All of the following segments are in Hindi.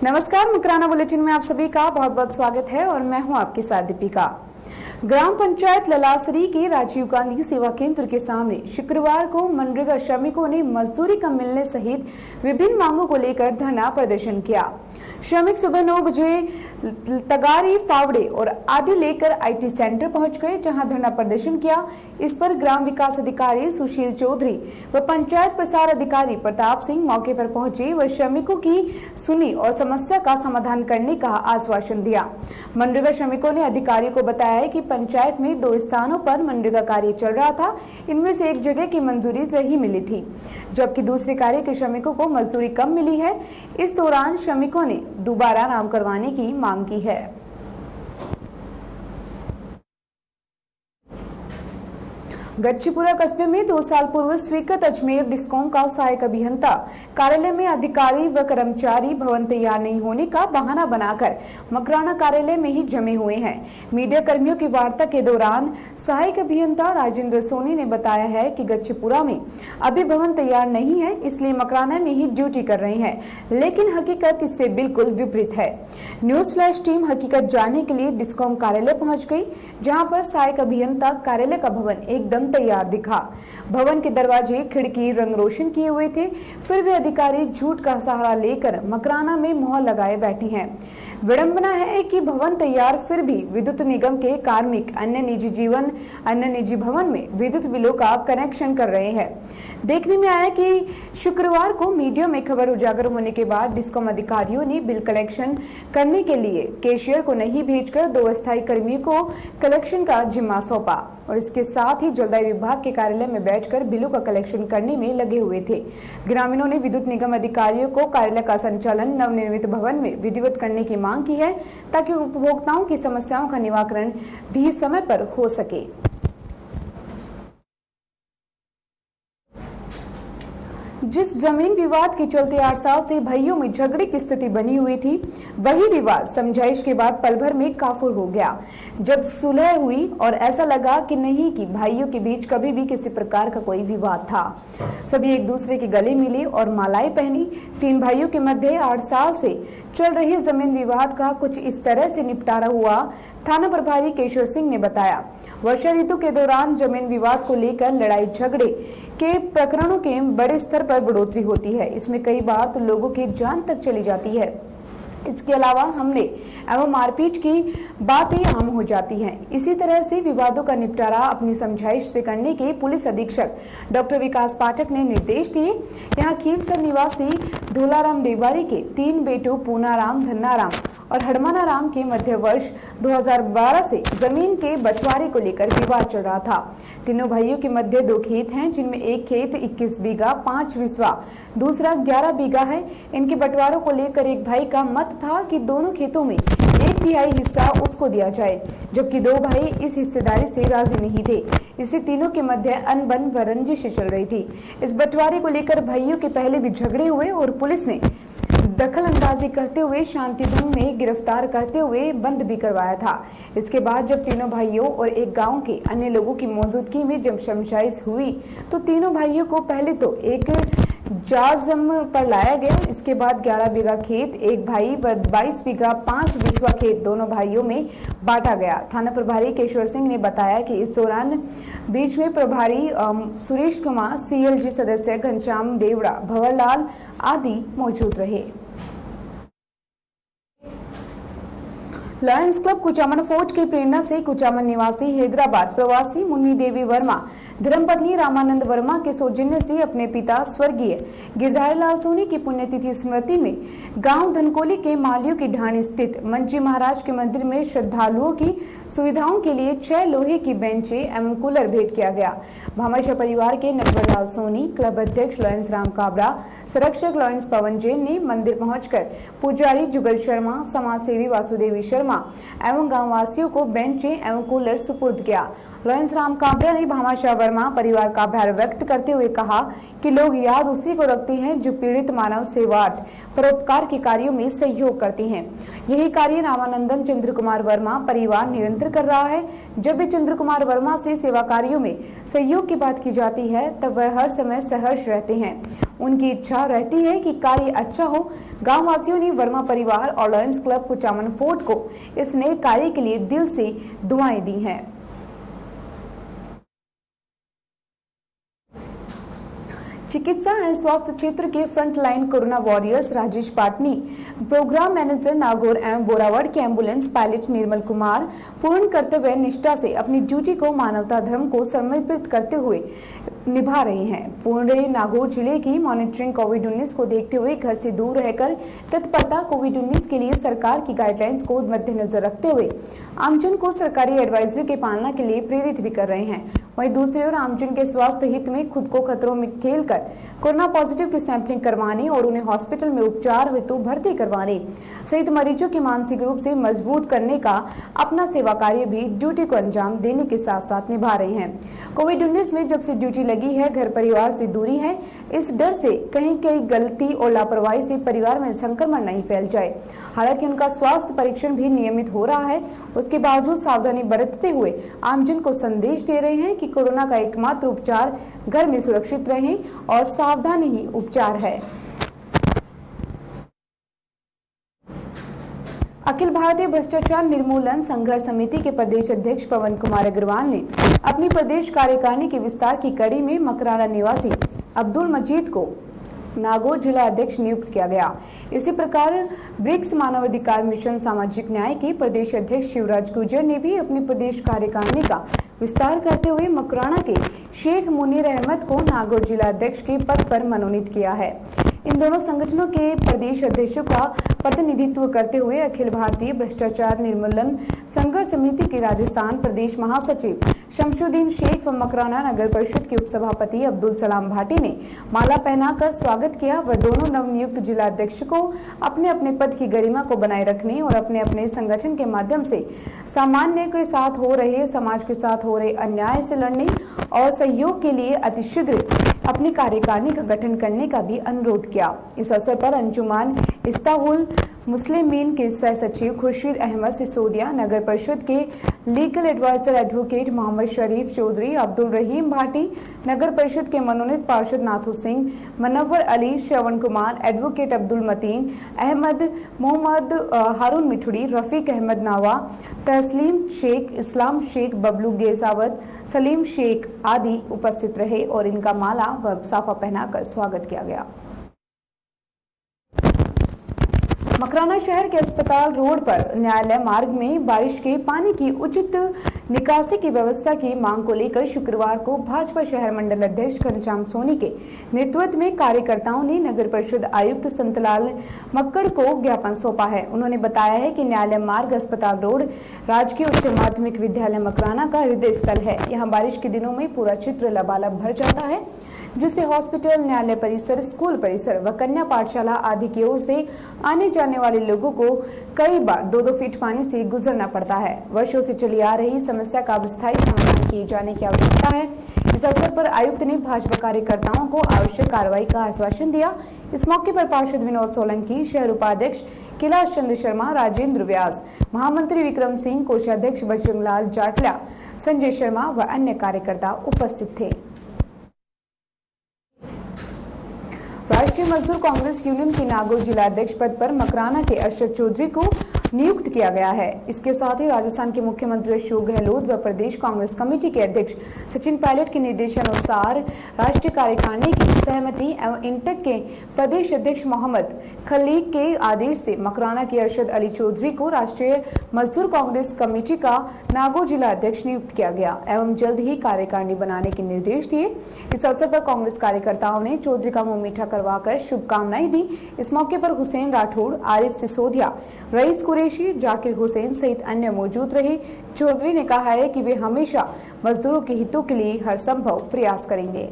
नमस्कार, मकराना बुलेटिन में आप सभी का बहुत बहुत स्वागत है और मैं हूं आपके साथ दीपिका। ग्राम पंचायत ललासरी के राजीव गांधी सेवा केंद्र के सामने शुक्रवार को मनरेगा श्रमिकों ने मजदूरी कम मिलने सहित विभिन्न मांगों को लेकर धरना प्रदर्शन किया। श्रमिक सुबह 9 बजे तगारी, फावड़े और आदि लेकर आईटी सेंटर पहुंच गए, जहां धरना प्रदर्शन किया। इस पर ग्राम विकास अधिकारी सुशील चौधरी व पंचायत प्रसार अधिकारी प्रताप सिंह मौके पर पहुंचे व श्रमिकों की सुनी और समस्या का समाधान करने का आश्वासन दिया। मनरेगा श्रमिकों ने अधिकारियों को बताया कि पंचायत में 2 स्थानों पर मनरेगा कार्य चल रहा था। इनमें से एक जगह की मंजूरी नहीं मिली थी, जबकि दूसरे कार्य के श्रमिकों को मजदूरी कम मिली है। इस दौरान श्रमिकों ने दोबारा नाम करवाने की मांग की है। गच्चीपुरा कस्बे में 2 साल पूर्व स्वीकृत अजमेर डिस्कॉम का सहायक अभियंता कार्यालय में अधिकारी व कर्मचारी भवन तैयार नहीं होने का बहाना बनाकर मकराना कार्यालय में ही जमे हुए हैं। मीडिया कर्मियों की वार्ता के दौरान सहायक अभियंता राजेंद्र सोनी ने बताया है कि गच्चीपुरा में अभी भवन तैयार नहीं है, इसलिए मकराना में ही ड्यूटी कर रहे हैं, लेकिन हकीकत इससे बिल्कुल विपरीत है। न्यूज फ्लैश टीम हकीकत जानने के लिए डिस्कॉम कार्यालय पहुंच गई, जहां पर सहायक अभियंता कार्यालय का भवन एकदम तैयार दिखा। भवन के दरवाजे, खिड़की रंग रोशन किए हुए थे, फिर भी अधिकारी झूठ का सहारा लेकर मकराना में मोहर लगाए बैठे हैं। विडंबना है कि भवन तैयार फिर भी विद्युत निगम के कार्मिक अन्य निजी भवन में विद्युत बिलों का कनेक्शन कर रहे हैं। देखने में आया कि शुक्रवार को मीडिया में खबर उजागर होने के बाद डिस्कॉम अधिकारियों ने बिल कलेक्शन करने के लिए कैशियर को नहीं भेजकर 2 अस्थायी कर्मियों को कलेक्शन का जिम्मा सौंपा और इसके साथ ही जलदाय विभाग के कार्यालय में बैठकर बिलों का कलेक्शन करने में लगे हुए थे। ग्रामीणों ने विद्युत निगम अधिकारियों को कार्यालय का संचालन नवनिर्मित भवन में विधिवत करने की मांग की है, ताकि उपभोक्ताओं की समस्याओं का निवारण भी समय पर हो सके। जिस जमीन विवाद के चलते 8 साल से भाइयों में झगड़े की स्थिति बनी हुई थी, वही विवाद समझाइश के बाद पल भर में काफूर हो गया। जब सुलह हुई और ऐसा लगा कि नहीं कि भाइयों के बीच कभी भी किसी प्रकार का कोई विवाद था। सभी एक दूसरे के गले मिले और मालाएं पहनी। 3 भाइयों के मध्य 8 साल से चल रहे जमीन विवाद का कुछ इस तरह से निपटारा हुआ। थाना प्रभारी केशव सिंह ने बताया, वर्षा ऋतु के दौरान जमीन विवाद को लेकर लड़ाई झगड़े के प्रकरणों के बड़े स्तर पर बढ़ोतरी होती है। इसमें कई बार तो लोगों की जान तक चली जाती है। इसके अलावा हमले एवं मारपीट की बातें आम हो जाती हैं। इसी तरह से विवादों का निपटारा अपनी समझाइश से करने के पुलिस अधीक्षक डॉक्टर विकास पाठक ने निर्देश दिए। यहाँ खीवसर निवासी धोलाराम डेबारी के 3 बेटों पूनाराम, धन्नाराम और हडमाना राम के मध्य वर्ष 2012 से जमीन के बंटवारे को लेकर विवाद चल रहा था। तीनों भाइयों के मध्य 2 खेत हैं, जिनमें एक खेत 21 बीघा 5 बिस्वा, दूसरा 11 बीघा है। इनके बंटवारों को लेकर एक भाई का मत था कि दोनों खेतों में 1/3 हिस्सा उसको दिया जाए, जबकि 2 भाई इस हिस्सेदारी से राजी नहीं थे। इससे तीनों के मध्य अनबन व रंजिश चल रही थी। इस बंटवारे को लेकर भाइयों के पहले भी झगड़े हुए और पुलिस ने दखल अंदाजी करते हुए शांति भंग में गिरफ्तार करते हुए बंद भी करवाया था। इसके बाद जब तीनों भाइयों और एक गांव के अन्य लोगों की मौजूदगी में जब समझाइश हुई, तो तीनों भाइयों को पहले तो एक जाजम पर लाया गया। इसके बाद 11 बीघा खेत एक भाई व 22 बीघा 5 बिस्वा खेत दोनों भाइयों में बांटा गया। थाना प्रभारी केशव सिंह ने बताया कि इस दौरान बीच में प्रभारी सुरेश कुमार, सीएलजी सदस्य घनश्याम देवड़ा, भंवरलाल आदि मौजूद रहे। लॉयंस क्लब कुचामन फोर्ट की प्रेरणा से कुचामन निवासी हैदराबाद प्रवासी मुन्नी देवी वर्मा धर्मपत्नी रामानंद वर्मा के सौजन्य से अपने पिता स्वर्गीय गिरधारी लाल सोनी की पुण्यतिथि स्मृति में गांव धनकोली के मालियों की ढाणी स्थित मंजी महाराज के मंदिर में श्रद्धालुओं की सुविधाओं के लिए 6 लोहे की बेंचें एवं कूलर भेंट किया गया। भामाशाह परिवार के नटवर लाल सोनी, क्लब अध्यक्ष लॉयंस राम काबरा, संरक्षक लॉयंस पवन जैन ने मंदिर पहुंचकर पुजारी जुगल शर्मा, समाज सेवी वासुदेवी शर्मा वर्मा एवं गाँव वासियों को बेंचें एवं कूलर सुपुर्द किया। लॉरेंस राम काबरा ने भामाशाह वर्मा परिवार का आभार व्यक्त करते हुए कहा कि लोग याद उसी को रखते हैं जो पीड़ित मानव सेवार्थ परोपकार के कार्यों में सहयोग करते हैं। यही कार्य रामानंदन चंद्र कुमार वर्मा परिवार निरंतर कर रहा है। जब भी चंद्र कुमार वर्मा से सेवा कार्यों में सहयोग की बात की जाती है तब वह हर समय सहर्ष रहते हैं। उनकी इच्छा रहती है कि कार्य अच्छा हो। गाँव वासियों ने वर्मा परिवार और लॉरेंस क्लब कुचामन फोर्ट को इस नए कार्य के लिए दिल से दुआएं दी हैं। चिकित्सा एवं स्वास्थ्य क्षेत्र के frontline corona warriors Rajesh Patni, programme manager Nagaur एवं बोरावड़ के एम्बुलेंस पायलट निर्मल कुमार पूर्ण कर्तव्य निष्ठा से अपनी ड्यूटी को मानवता धर्म को समर्पित करते हुए निभा रहे हैं। पूर्ण नागौर जिले की मॉनिटरिंग कोविड-19 को देखते हुए घर से दूर रहकर तत्परता कोविड-19 के लिए सरकार की गाइडलाइंस को मद्देनजर रखते हुए आमजन को सरकारी एडवाइजरी के पालना के लिए प्रेरित भी कर रहे हैं। वहीं दूसरी ओर आमजन के स्वास्थ्य हित में खुद को खतरों में खेलकर कोरोना पॉजिटिव की सैंपलिंग करवाने और उन्हें हॉस्पिटल में उपचार हेतु भर्ती करवाने सहित मरीजों की मानसिक रूप से मजबूत करने का अपना सेवा कार्य भी ड्यूटी को अंजाम देने के साथ साथ निभा रहे हैं। कोविड-19 में जब से ड्यूटी लगी है, घर परिवार से दूरी है, इस डर से कहीं कहीं गलती और लापरवाही से परिवार में संक्रमण नहीं फैल जाए। हालांकि उनका स्वास्थ्य परीक्षण भी नियमित हो रहा है, उसके बावजूद सावधानी बरतते हुए आमजन को संदेश दे रहे हैं कि कोरोना का एकमात्र उपचार घर में सुरक्षित रहें और सावधानी ही उपचार है। अखिल भारतीय भ्रष्टाचार निर्मूलन संघर्ष समिति के प्रदेश अध्यक्ष पवन कुमार अग्रवाल ने अपनी प्रदेश कार्यकारिणी के विस्तार की कड़ी में मकराना निवासी अब्दुल मजीद को नागौर जिला अध्यक्ष नियुक्त किया गया। इसी प्रकार ब्रिक्स मानवाधिकार मिशन सामाजिक न्याय के प्रदेश अध्यक्ष शिवराज गुर्जर ने भी अपनी प्रदेश कार्यकारिणी का विस्तार करते हुए मकराना के शेख मुनीर अहमद को नागौर जिला अध्यक्ष के पद पर मनोनीत किया है। इन दोनों संगठनों के प्रदेश अध्यक्षों का प्रतिनिधित्व करते हुए अखिल भारतीय भ्रष्टाचार निर्मूलन संघर्ष समिति के राजस्थान प्रदेश महासचिव शमशुद्दीन शेख व मकराना नगर परिषद के उपसभापति अब्दुल सलाम भाटी ने माला पहनाकर स्वागत किया। वह दोनों नवनियुक्त जिला अध्यक्ष को अपने अपने पद की गरिमा को बनाए रखने और अपने अपने संगठन के माध्यम से सामान्य के साथ हो रहे समाज के साथ हो रहे अन्याय से लड़ने और सहयोग के लिए अतिशीघ्र अपनी कार्यकारिणी का गठन करने का भी अनुरोध किया। इस अवसर पर अंजुमान इस्ताहुल मुस्लिमीन के सह सचिव खुर्शीद अहमद सिसोदिया, नगर परिषद के लीगल एडवाइजर एडवोकेट मोहम्मद शरीफ चौधरी, अब्दुल रहीम भाटी, नगर परिषद के मनोनीत पार्षद नाथू सिंह, मनव्वर अली, श्रवण कुमार, एडवोकेट अब्दुल मतीन अहमद, मोहम्मद हारून मिठुड़ी, रफीक अहमद नावा, तस्लीम शेख, इस्लाम शेख, बबलू गेसावत, सलीम शेख आदि उपस्थित रहे और इनका माला व साफा पहनाकर स्वागत किया गया। मकराना शहर के अस्पताल रोड पर न्यायालय मार्ग में बारिश के पानी की उचित निकासी की व्यवस्था की मांग को लेकर शुक्रवार को भाजपा शहर मंडल अध्यक्ष घनश्याम सोनी के नेतृत्व में कार्यकर्ताओं ने नगर परिषद आयुक्त संतलाल मक्कड़ को ज्ञापन सौंपा है। उन्होंने बताया है कि न्यायालय मार्ग अस्पताल रोड राजकीय उच्च माध्यमिक विद्यालय मकराना का हृदय स्थल है। यहाँ बारिश के दिनों में पूरा चित्र लबालब भर जाता है, जिससे हॉस्पिटल, न्यायालय परिसर, स्कूल परिसर व कन्या पाठशाला आदि की ओर से आने जाने वाले लोगों को कई बार 2-2 फीट पानी से गुजरना पड़ता है। वर्षों से चली आ रही समस्या का स्थायी समाधान किए जाने की आवश्यकता है। इस अवसर पर आयुक्त ने भाजपा कार्यकर्ताओं को आवश्यक कार्रवाई का आश्वासन दिया। इस मौके पर पार्षद विनोद सोलंकी, शहर उपाध्यक्ष कैलाश चंद्र शर्मा, राजेंद्र व्यास, महामंत्री विक्रम सिंह, कोषाध्यक्ष बजरंग लाल जाटला, संजय शर्मा व अन्य कार्यकर्ता उपस्थित थे। राष्ट्रीय मजदूर कांग्रेस यूनियन के नागौर जिला अध्यक्ष पद पर मकराना के अरशद चौधरी को नियुक्त किया गया है। इसके साथ ही राजस्थान के मुख्यमंत्री अशोक गहलोत व प्रदेश कांग्रेस कमेटी के अध्यक्ष सचिन पायलट के निर्देशानुसार राष्ट्रीय कार्यकारिणी की सहमति एवं इंटक के प्रदेश अध्यक्ष मोहम्मद खलीक के आदेश से मकराना के अरशद अली चौधरी को राष्ट्रीय मजदूर कांग्रेस कमेटी का नागौर जिला अध्यक्ष नियुक्त किया गया एवं जल्द ही कार्यकारिणी बनाने के निर्देश दिए। इस अवसर पर कांग्रेस कार्यकर्ताओं ने चौधरी का मुंह मीठा करवाकर शुभकामनाएं दी। इस मौके पर हुसैन राठौड़, आरिफ सिसोदिया, रईस कुरैशी, जाकिर हुसैन सहित अन्य मौजूद रहे। चौधरी ने कहा है कि वे हमेशा मजदूरों के हितों के लिए हर संभव प्रयास करेंगे।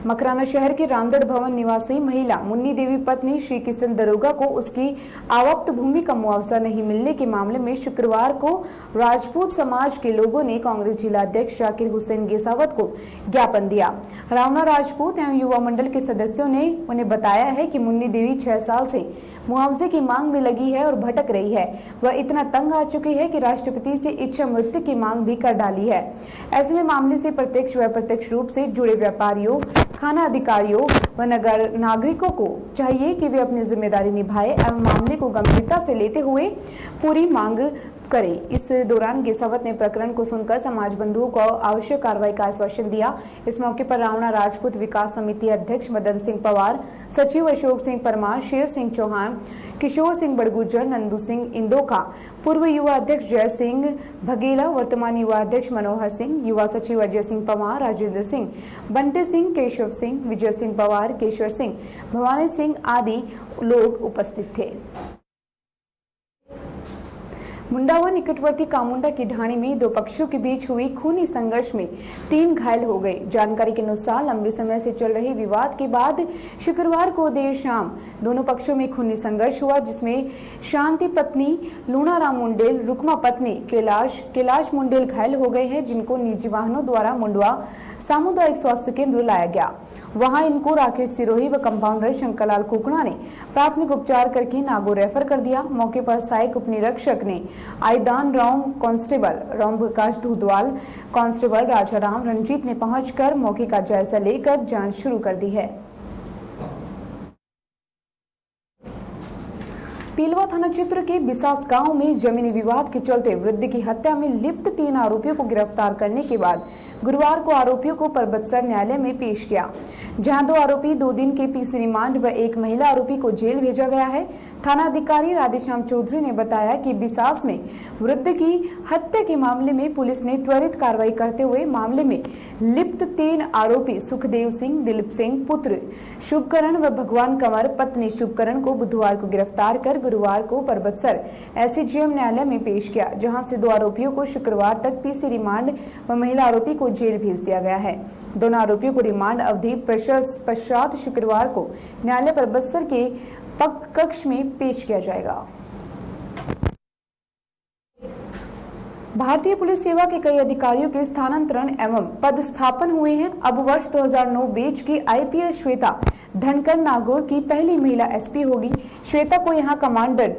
मकराना शहर के रामगढ़ भवन निवासी महिला मुन्नी देवी पत्नी श्री किशन दरोगा को उसकी आवप्त भूमि का मुआवजा नहीं मिलने के मामले में शुक्रवार को राजपूत समाज के लोगों ने कांग्रेस जिला अध्यक्ष जाकिर हुसैन गेसावत को ज्ञापन दिया। रावना राजपूत एवं युवा मंडल के सदस्यों ने उन्हें बताया है कि मुन्नी देवी 6 साल से मुआवजे की मांग में लगी है और भटक रही है। वह इतना तंग आ चुकी है कि राष्ट्रपति से इच्छा मृत्यु की मांग भी कर डाली है। ऐसे में मामले से प्रत्यक्ष व अप्रत्यक्ष रूप से जुड़े व्यापारियों, थाना अधिकारियों व नगर नागरिकों को चाहिए कि वे अपनी जिम्मेदारी निभाएं एवं मामले को गंभीरता से लेते हुए पूरी मांग करें। इस दौरान गेसावत ने प्रकरण को सुनकर समाज बंधुओं को आवश्यक कार्रवाई का आश्वासन दिया। इस मौके पर रावना राजपूत विकास समिति अध्यक्ष मदन सिंह पवार, सचिव अशोक सिंह परमार, शेर सिंह चौहान, किशोर सिंह बड़गुजर, नंदू सिंह इंदोका, पूर्व युवा अध्यक्ष जय सिंह भगेला, वर्तमान युवा अध्यक्ष मनोहर सिंह, युवा सचिव अजय सिंह पवार, राजेंद्र सिंह, बंटे सिंह, केशव सिंह, विजय सिंह पवार, केशवर सिंह, भवानी सिंह आदि लोग उपस्थित थे। मुंडा व निकटवर्ती कामुंडा की ढाणी में 2 पक्षों के बीच हुई खूनी संघर्ष में 3 घायल हो गए। जानकारी के अनुसार लंबे समय से चल रहे विवाद के बाद शुक्रवार को देर शाम दोनों पक्षों में खूनी संघर्ष हुआ, जिसमें शांति पत्नी लूणाराम मुंडेल, रुकमा पत्नी कैलाश मुंडेल घायल हो गए हैं, जिनको निजी वाहनों द्वारा मुंडवा सामुदायिक स्वास्थ्य केंद्र लाया गया। वहां इनको राकेश सिरोही व कंपाउंडर शंकरलाल कुकड़ा ने प्राथमिक उपचार करके नागौर रेफर कर दिया। मौके पर सहायक उपनिरीक्षक ने आयदान राम, कांस्टेबल राम प्रकाश धूदवाल, कांस्टेबल राजाराम रंजीत ने पहुंचकर मौके का जायजा लेकर जांच शुरू कर दी है। पीलवा थाना क्षेत्र के बिसास गांव में जमीनी विवाद के चलते वृद्ध की हत्या में लिप्त 3 आरोपियों को गिरफ्तार करने के बाद गुरुवार को आरोपियों को परबतसर न्यायालय में पेश किया, जहां 2 आरोपी 2 दिन के पीसी रिमांड व 1 महिला आरोपी को जेल भेजा गया है। थाना अधिकारी राधेश्याम चौधरी ने बताया कि बिसास में वृद्ध की हत्या के मामले में पुलिस ने त्वरित कार्रवाई करते हुए मामले में लिप्त 3 आरोपी सुखदेव सिंह, दिलीप सिंह पुत्र शुभकरण व भगवान कंवर पत्नी शुभकरण को बुधवार को गिरफ्तार कर गुरुवार को परबतसर एसडीएम न्यायालय में पेश किया, जहां से 2 आरोपियों को शुक्रवार तक पीसी रिमांड व महिला आरोपी को जेल भेज दिया गया है। दोनों आरोपियों को रिमांड अवधि पश्चात शुक्रवार को न्यायालय परबतसर के कक्ष में पेश किया जाएगा। भारतीय पुलिस सेवा के कई अधिकारियों के स्थानांतरण एवं पदस्थापन हुए हैं। अब वर्ष 2009 बैच की आईपीएस श्वेता धनकर नागौर की पहली महिला एसपी होगी। श्वेता को यहां कमांडर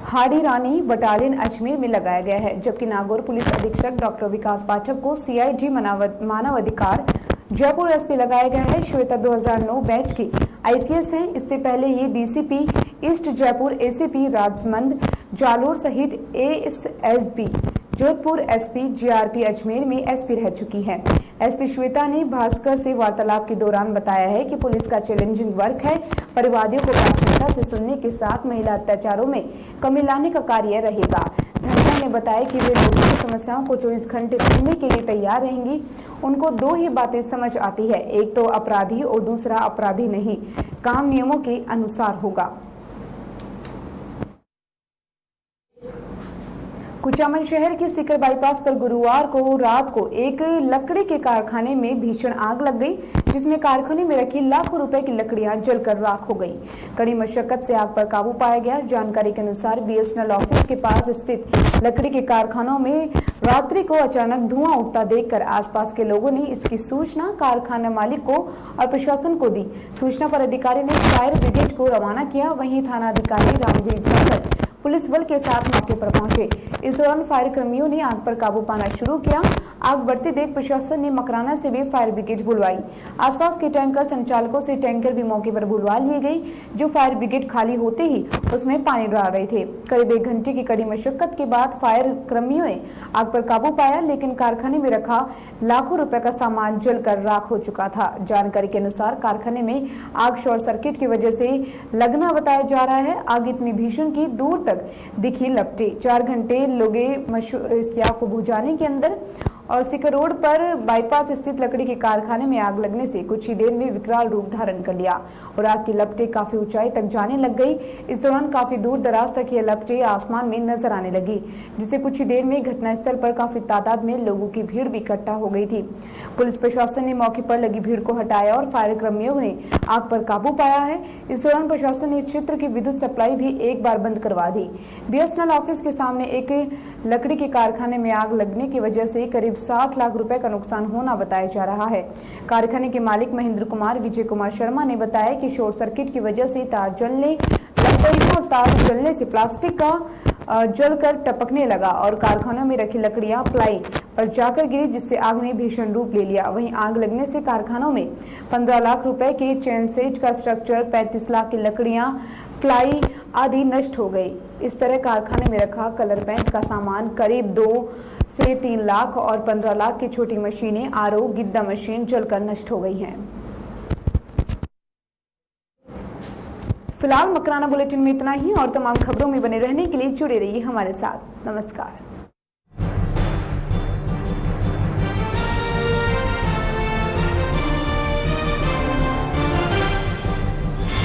हाड़ी रानी बटालियन अजमेर में लगाया गया है, जबकि नागौर पुलिस अधीक्षक डॉक्टर विकास पाठक को सीआईडी मानव अधिकार जयपुर एसपी लगाया गया है। श्वेता 2009 बैच की आईपीएस है। इससे पहले ये डीसीपी ईस्ट जयपुर, एसीपी राजमंद जालोर सहित ASSP Jodhpur, SP GRP Ajmer में एसपी रह चुकी है। एसपी श्वेता ने भास्कर से वार्तालाप के दौरान बताया है कि पुलिस का चैलेंजिंग वर्क है। परिवादियों को प्राथमिकता से सुनने के साथ महिला अत्याचारों में कमी लाने का कार्य रहेगा। धनकर ने बताया कि वे लोगों की समस्याओं को 24 घंटे सुनने के लिए तैयार रहेंगी। उनको 2 ही बातें समझ आती है, एक तो अपराधी और दूसरा अपराधी नहीं। काम नियमों के अनुसार होगा। कुचामन शहर के सीकर बाईपास पर गुरुवार को रात को एक लकड़ी के कारखाने में भीषण आग लग गई, जिसमें कारखाने में रखी लाखों रुपए की लकड़ियां जलकर राख हो गई। कड़ी मशक्कत से आग पर काबू पाया गया। जानकारी के अनुसार बीएसएनएल ऑफिस के पास स्थित लकड़ी के कारखानों में रात्रि को अचानक धुआं उठता देखकर आसपास के लोगों ने इसकी सूचना कारखाना मालिक को और प्रशासन को दी। सूचना पर अधिकारी ने फायर ब्रिगेड को रवाना किया। वहीं थाना अधिकारी रामवीर झाकर पुलिस बल के साथ मौके पर पहुंचे। इस दौरान फायर कर्मियों ने आग पर काबू पाना शुरू किया। आग बढ़ती देख प्रशासन ने मकराना से भी फायर ब्रिगेड बुलवाई। आसपास के टैंकर संचालकों से टैंकर भी मौके पर बुलवा लिए गई, जो फायर ब्रिगेड खाली होते ही उसमें पानी डाल रहे थे। करीब 1 घंटे की कड़ी मशक्कत के बाद फायर कर्मियों ने आग पर काबू पाया, लेकिन कारखाने में रखा लाखों रुपए का सामान जलकर राख हो चुका था। जानकारी के अनुसार कारखाने में आग शॉर्ट सर्किट की वजह से लगना बताया जा रहा है। आग इतनी भीषण की दूर तक दिखी लपटे। 4 घंटे लगे इस आग को बुझाने के अंदर और सिकर रोड पर बाईपास स्थित लकड़ी के कारखाने में आग लगने से कुछ ही देर में विकराल रूप धारण कर लिया और आग की लपटें काफी ऊंचाई तक जाने लग गई। इस दौरान काफी दूर दराज तक ये लपटें आसमान में नजर आने लगी, जिससे कुछ ही देर में घटनास्थल पर काफी तादाद में लोगों की भीड़ भी इकट्ठा हो गई थी। पुलिस प्रशासन ने मौके पर लगी भीड़ को हटाया और फायर कर्मियों ने आग पर काबू पाया है। इस दौरान प्रशासन ने इस क्षेत्र की विद्युत सप्लाई भी एक बार बंद करवा दी। बीएसएनएल ऑफिस के सामने एक लकड़ी के कारखाने में आग लगने की वजह से करीब 60 लाख रुपए का नुकसान होना बताया जा रहा है। कारखाने के मालिक महेंद्र कुमार विजय कुमार शर्मा ने बताया कि शॉर्ट सर्किट की वजह से तार जलने लग गई और तार जलने से प्लास्टिक का जलकर टपकने लगा और कारखानों में रखी लकड़ियां प्लाई पर जाकर गिरी, जिससे आग ने भीषण रूप ले लिया। वहीं आग लगने से कारखानों में 15 लाख रुपए के चेन सेट का स्ट्रक्चर, 35 लाख की लकड़ियां, प्लाई आदि नष्ट हो गई। इस तरह कारखाने में रखा कलर पेंट का सामान, करीब 2 से 3 लाख और 15 लाख की छोटी मशीनें, आरओ, गिद्दा मशीन जलकर नष्ट हो गई हैं। फिलहाल मकराना बुलेटिन में इतना ही और तमाम खबरों में बने रहने के लिए जुड़े रहिए हमारे साथ। नमस्कार।